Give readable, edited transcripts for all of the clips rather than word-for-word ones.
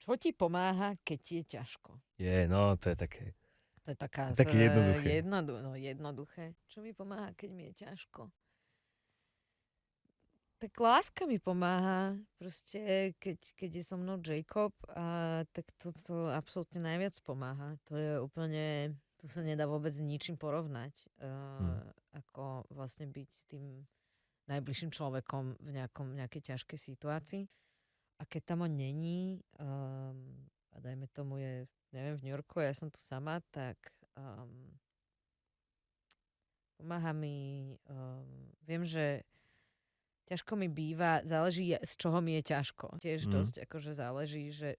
Čo ti pomáha, keď ti je ťažko? No, to je také, To je taká také jednoduché. jednoduché. Čo mi pomáha, keď mi je ťažko? Tak láska mi pomáha. Proste, keď je so mnou Jacob, tak to absolútne najviac pomáha. To je úplne, to sa nedá vôbec s ničím porovnať. Ako vlastne byť s tým najbližším človekom v nejakej ťažkej situácii. A keď tam on není, a dajme tomu je, neviem, v New Yorku, ja som tu sama, tak pomáha mi, viem, že ťažko mi býva, záleží z čoho mi je ťažko. Tiež dosť akože záleží, že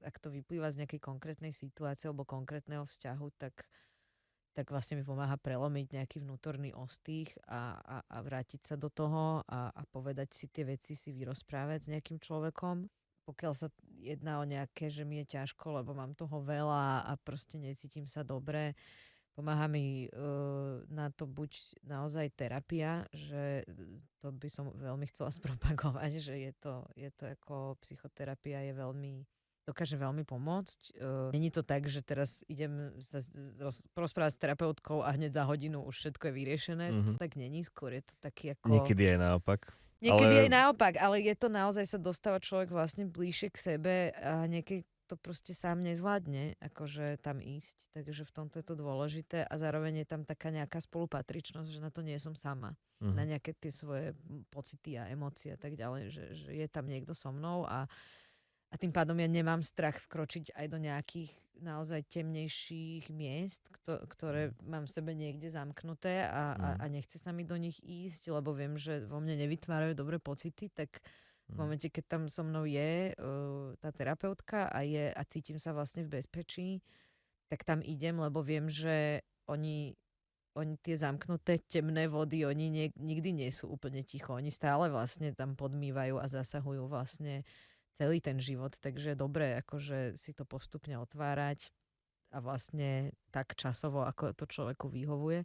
ak to vyplýva z nejakej konkrétnej situácie alebo konkrétneho vzťahu, tak vlastne mi pomáha prelomiť nejaký vnútorný ostých a vrátiť sa do toho a povedať si tie veci, si vyrozprávať s nejakým človekom. Pokiaľ sa jedná o nejaké, že mi je ťažko, lebo mám toho veľa a proste necítim sa dobre, pomáha mi na to buď naozaj terapia, že to by som veľmi chcela spropagovať, že je to ako psychoterapia dokáže veľmi pomôcť. Není to tak, že teraz idem sa porozprávať s terapeutkou a hneď za hodinu už všetko je vyriešené. To tak není, skôr je to taký ako... Niekedy aj naopak. Niekedy aj naopak, ale je to naozaj sa dostáva človek vlastne bližšie k sebe a niekedy to proste sám nezvládne, akože tam ísť. Takže v tomto je to dôležité a zároveň je tam taká nejaká spolupatričnosť, že na to nie som sama. Na nejaké tie svoje pocity a emócie a tak ďalej, že je tam niekto so mnou a tým pádom ja nemám strach vkročiť aj do nejakých naozaj temnejších miest, ktoré mám v sebe niekde zamknuté a nechce sa mi do nich ísť, lebo viem, že vo mne nevytvárajú dobré pocity, tak v momente, keď tam so mnou je tá terapeutka a cítim sa vlastne v bezpečí, tak tam idem, lebo viem, že oni tie zamknuté temné vody, oni nikdy nie sú úplne ticho. Oni stále vlastne tam podmývajú a zasahujú vlastne celý ten život, takže je dobré akože si to postupne otvárať a vlastne tak časovo, ako to človeku vyhovuje.